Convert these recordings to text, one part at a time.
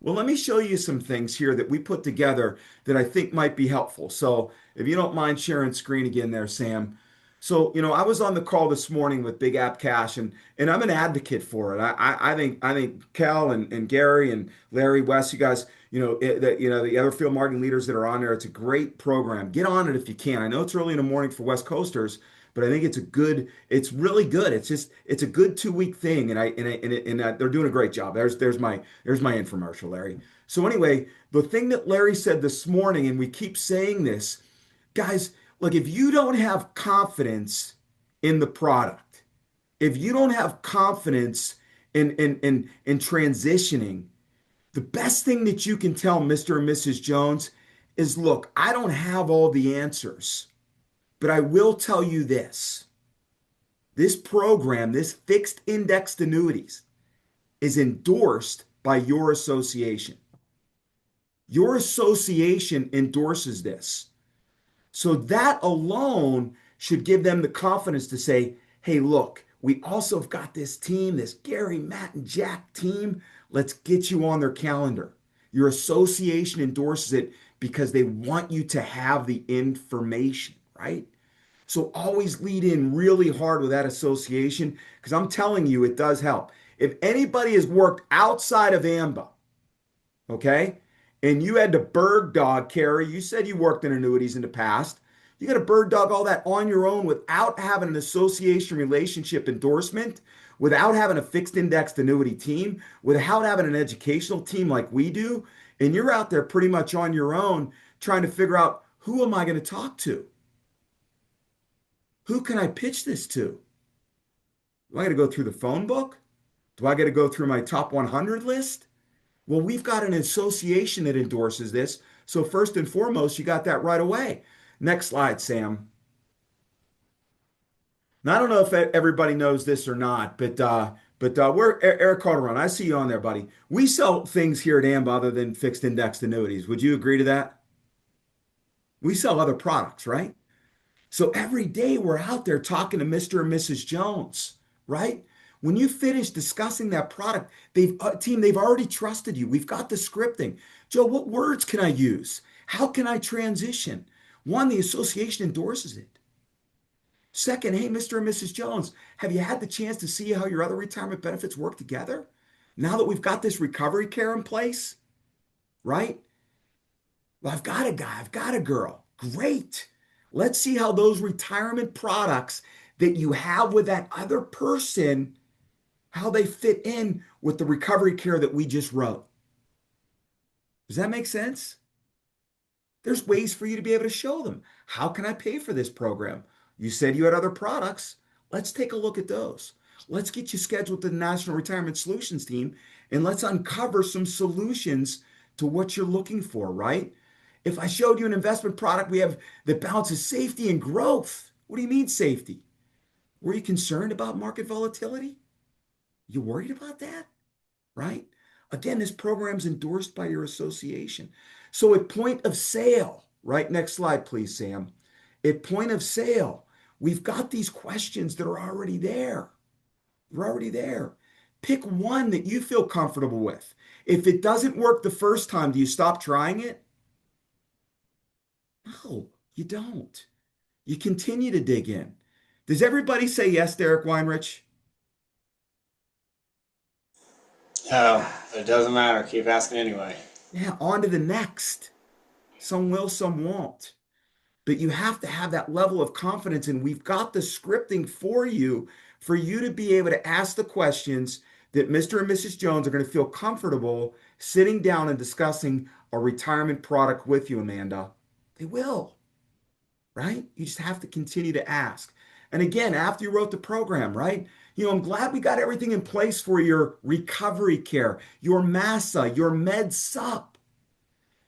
Well, let me show you some things here that we put together that I think might be helpful. So, if you don't mind sharing screen again there, Sam. So, I was on the call this morning with Big App Cash, and I'm an advocate for it. I think Cal and Gary and Larry West, you guys, the other field marketing leaders that are on there, it's a great program. Get on it if you can. I know it's early in the morning for West Coasters, but I think it's really good. It's a good 2 week thing, and they're doing a great job. There's my infomercial, Larry. So anyway, the thing that Larry said this morning, and we keep saying this, guys, look, if you don't have confidence in the product, if you don't have confidence in transitioning, the best thing that you can tell Mr. and Mrs. Jones is, look, I don't have all the answers, but I will tell you this. This program, this fixed indexed annuities, is endorsed by your association. Your association endorses this. So that alone should give them the confidence to say, hey, look, we also have got this team, this Gary, Matt, and Jack team. Let's get you on their calendar. Your association endorses it because they want you to have the information, right? So always lead in really hard with that association because I'm telling you, it does help. If anybody has worked outside of AMBA, okay, and you had to bird dog carry, you said you worked in annuities in the past. You got to bird dog all that on your own without having an association relationship endorsement, without having a fixed indexed annuity team, without having an educational team like we do. And you're out there pretty much on your own trying to figure out, who am I going to talk to? Who can I pitch this to? Do I got to go through the phone book? Do I got to go through my top 100 list? Well, we've got an association that endorses this. So first and foremost, you got that right away. Next slide, Sam. Now, I don't know if everybody knows this or not, but we're Eric Calderon. I see you on there, buddy. We sell things here at AMBA other than fixed indexed annuities. Would you agree to that? We sell other products, right? So every day we're out there talking to Mr. and Mrs. Jones, right? When you finish discussing that product, they've already trusted you. We've got the scripting. Joe, what words can I use? How can I transition? One, the association endorses it. Second, hey, Mr. and Mrs. Jones, have you had the chance to see how your other retirement benefits work together? Now that we've got this recovery care in place, right? Well, I've got a guy, I've got a girl. Great. Let's see how those retirement products that you have with that other person, how they fit in with the recovery care that we just wrote. Does that make sense? There's ways for you to be able to show them. How can I pay for this program? You said you had other products. Let's take a look at those. Let's get you scheduled with the National Retirement Solutions team and let's uncover some solutions to what you're looking for, right? If I showed you an investment product we have that balances safety and growth, what do you mean safety? Were you concerned about market volatility? You worried about that? Right? Again, this program's endorsed by your association. So at point of sale, right? Next slide, please, Sam. At point of sale, we've got these questions that are already there. They're already there. Pick one that you feel comfortable with. If it doesn't work the first time, do you stop trying it? No, you don't. You continue to dig in. Does everybody say yes, Derek Weinrich? Oh, it doesn't matter. Keep asking anyway. Yeah, on to the next. Some will, some won't. But you have to have that level of confidence, and we've got the scripting for you to be able to ask the questions that Mr. and Mrs. Jones are going to feel comfortable sitting down and discussing a retirement product with you, Amanda. They will, right? You just have to continue to ask. And again, after you wrote the program, right? I'm glad we got everything in place for your recovery care, your MASA, your Med Sup.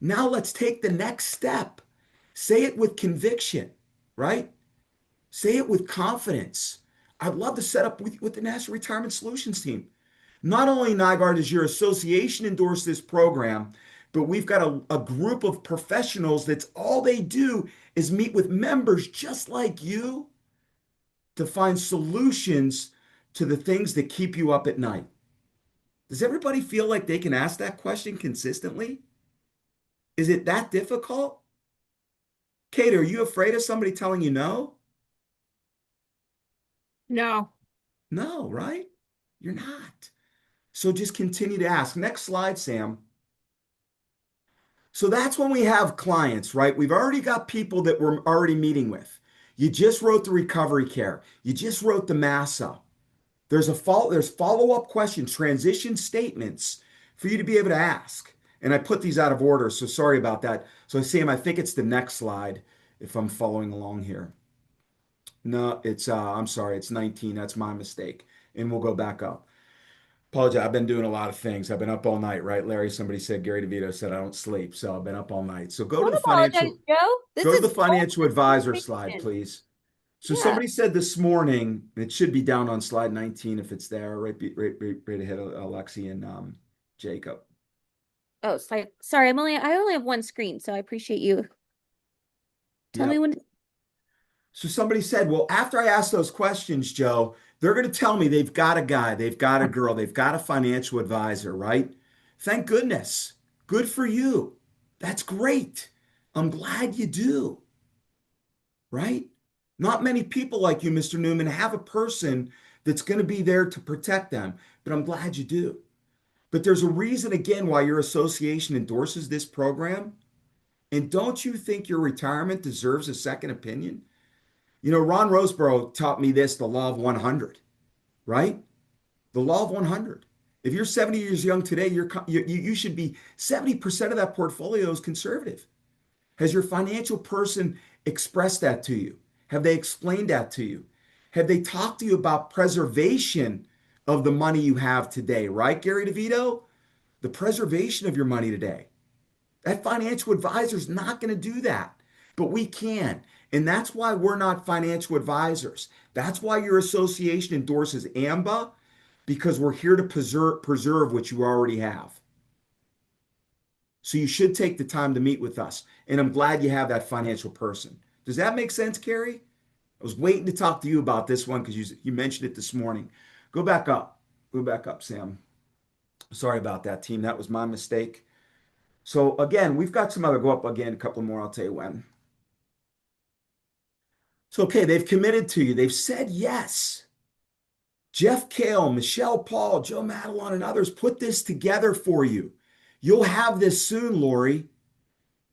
Now let's take the next step. Say it with conviction, right? Say it with confidence. I'd love to set up with the National Retirement Solutions team. Not only, Nygaard, does your association endorse this program, but we've got a group of professionals that's all they do is meet with members just like you to find solutions to the things that keep you up at night. Does everybody feel like they can ask that question consistently? Is it that difficult? Kate, are you afraid of somebody telling you no? No. No, right? You're not. So just continue to ask. Next slide, Sam. So that's when we have clients, right? We've already got people that we're already meeting with. You just wrote the recovery care. You just wrote the massa. There's follow-up questions, transition statements for you to be able to ask. And I put these out of order, so sorry about that. So Sam, I think it's the next slide if I'm following along here. No, I'm sorry, it's 19. That's my mistake. And we'll go back up. Apologize. I've been doing a lot of things. I've been up all night, right, Larry? Somebody said Gary DeVito said I don't sleep, so I've been up all night. So Don't apologize, Joe. This go to the is financial advisor slide, information. please. So Yeah. somebody said this morning, it should be down on slide 19 if it's there, right ahead of Alexi and Jacob. Oh, sorry. I only have one screen, so I appreciate you. Tell me Yep. when. So somebody said, well, after I ask those questions, Joe, they're going to tell me they've got a guy, they've got a girl, they've got a financial advisor, right? Thank goodness. Good for you. That's great. I'm glad you do, right? Not many people like you, Mr. Newman, have a person that's going to be there to protect them, but I'm glad you do. But there's a reason, again, why your association endorses this program. And don't you think your retirement deserves a second opinion? You know, Ron Roseborough taught me this, the law of 100, right? The law of 100. If you're 70 years young today, you should be 70% of that portfolio is conservative. Has your financial person expressed that to you? Have they explained that to you? Have they talked to you about preservation of the money you have today, right, Gary DeVito? The preservation of your money today. That financial advisor is not going to do that, but we can. And that's why we're not financial advisors. That's why your association endorses AMBA, because we're here to preserve what you already have. So you should take the time to meet with us. And I'm glad you have that financial person. Does that make sense, Carrie? I was waiting to talk to you about this one because you mentioned it this morning. Go back up. Go back up, Sam. Sorry about that, team. That was my mistake. So again, we've got some other, go up again, a couple more, I'll tell you when. So, okay, they've committed to you. They've said yes. Jeff Kale, Michelle Paul, Joe Madelon, and others put this together for you. You'll have this soon, Lori.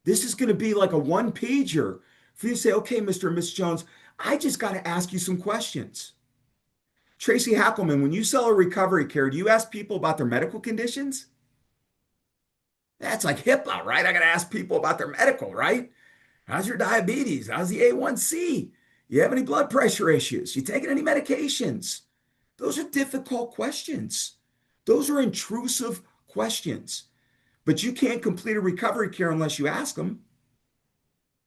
This is going to be like a one pager for you to say, okay, Mr. and Miss Jones, I just got to ask you some questions. Tracy Hackelman, when you sell a recovery care, do you ask people about their medical conditions? That's like HIPAA, right? I got to ask people about their medical, right? How's your diabetes? How's the A1C? You have any blood pressure issues? You taking any medications? Those are difficult questions. Those are intrusive questions. But you can't complete a recovery care unless you ask them.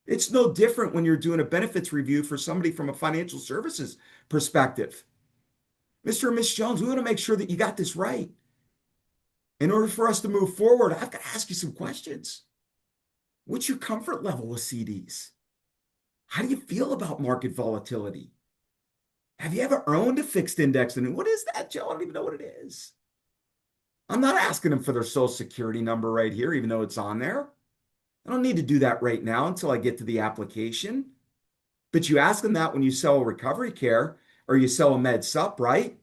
It's no different when you're doing a benefits review for somebody from a financial services perspective. Mr. and Miss Jones, we want to make sure that you got this right. In order for us to move forward, I've got to ask you some questions. What's your comfort level with CDs? How do you feel about market volatility? Have you ever owned a fixed index? And what is that, Joe? I don't even know what it is. I'm not asking them for their social security number right here, even though it's on there. I don't need to do that right now until I get to the application. But you ask them that when you sell a recovery care or you sell a med sup, right?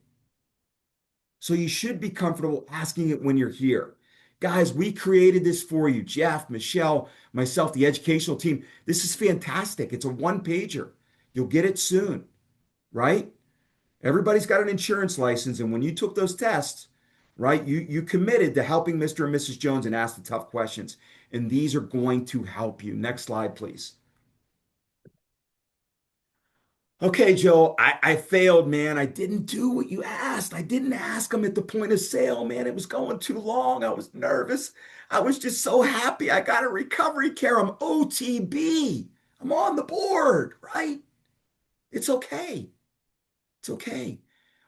So you should be comfortable asking it when you're here. Guys, we created this for you. Jeff, Michelle, myself, the educational team. This is fantastic. It's a one pager. You'll get it soon, right? Everybody's got an insurance license. And when you took those tests, right, you committed to helping Mr. and Mrs. Jones and ask the tough questions. And these are going to help you. Next slide, please. Okay, Joe, I failed, man. I didn't do what you asked. I didn't ask them at the point of sale, man. It was going too long. I was nervous. I was just so happy. I got a recovery care. I'm OTB. I'm on the board, right? It's okay. It's okay.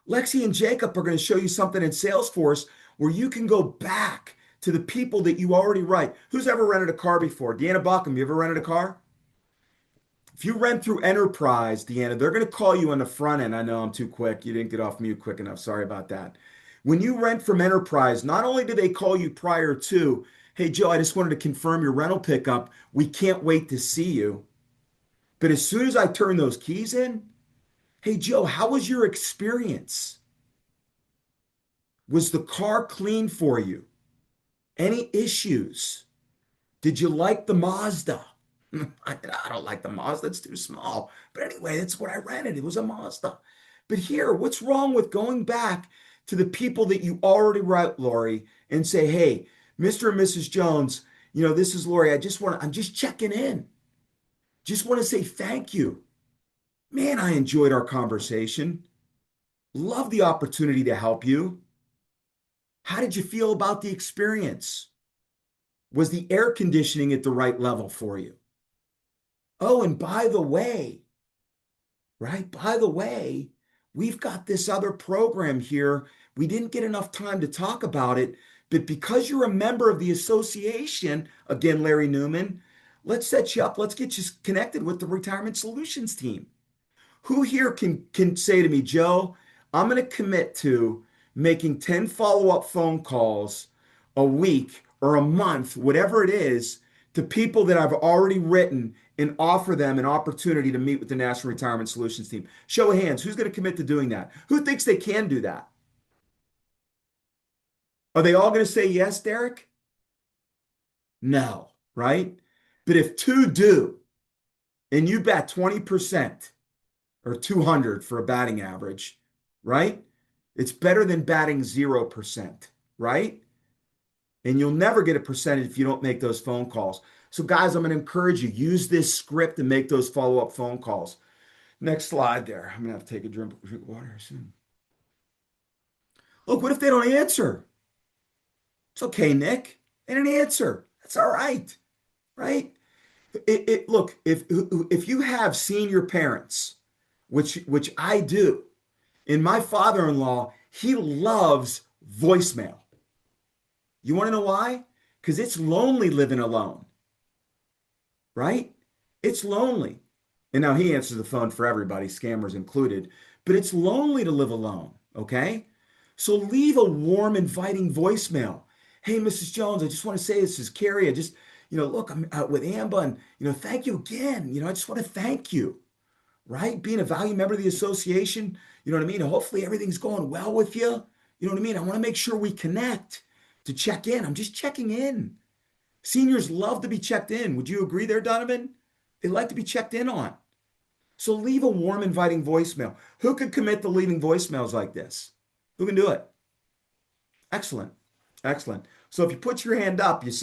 Lexi and Jacob are going to show you something in Salesforce where you can go back to the people that you already write. Who's ever rented a car before? Deanna Buckham, you ever rented a car? If you rent through Enterprise, Deanna, they're going to call you on the front end. I know I'm too quick. You didn't get off mute quick enough. Sorry about that. When you rent from Enterprise, not only do they call you prior to, hey, Joe, I just wanted to confirm your rental pickup. We can't wait to see you. But as soon as I turn those keys in, hey, Joe, how was your experience? Was the car clean for you? Any issues? Did you like the Mazda? I don't like the Mazda. It's too small. But anyway, that's what I rented. It was a Mazda. But here, what's wrong with going back to the people that you already wrote, Lori, and say, hey, Mr. and Mrs. Jones, this is Lori. I'm just checking in. Just want to say thank you. Man, I enjoyed our conversation. Love the opportunity to help you. How did you feel about the experience? Was the air conditioning at the right level for you? Oh, and by the way, right? By the way, we've got this other program here. We didn't get enough time to talk about it, but because you're a member of the association, again, Larry Newman, let's set you up. Let's get you connected with the Retirement Solutions team. Who here can say to me, Joe, I'm going to commit to making 10 follow-up phone calls a week or a month, whatever it is, to people that I've already written and offer them an opportunity to meet with the National Retirement Solutions team. Show of hands, who's going to commit to doing that? Who thinks they can do that? Are they all going to say yes, Derek? No, right? But if two do, and you bet 20% or 200 for a batting average, right? It's better than batting 0%, right? And you'll never get a percentage if you don't make those phone calls. So guys, I'm going to encourage you, use this script and make those follow-up phone calls. Next slide there. I'm going to have to take a drink of water soon. Look, what if they don't answer? It's okay, Nick. They didn't answer. That's all right, right? Look, if you have senior parents, which I do, and my father-in-law, he loves voicemail. You want to know why? Because it's lonely living alone, right? It's lonely. And now he answers the phone for everybody, scammers included, but it's lonely to live alone, okay? So leave a warm, inviting voicemail. Hey, Mrs. Jones, I just want to say this is Carrie. I just, look, I'm out with Amba and, thank you again. I just want to thank you, right? Being a value member of the association, you know what I mean? Hopefully everything's going well with you. You know what I mean? I want to make sure we connect to check in. I'm just checking in. Seniors love to be checked in. Would you agree there, Donovan? They like to be checked in on. So leave a warm, inviting voicemail. Who could commit to leaving voicemails like this? Who can do it? Excellent. Excellent. So if you put your hand up, you said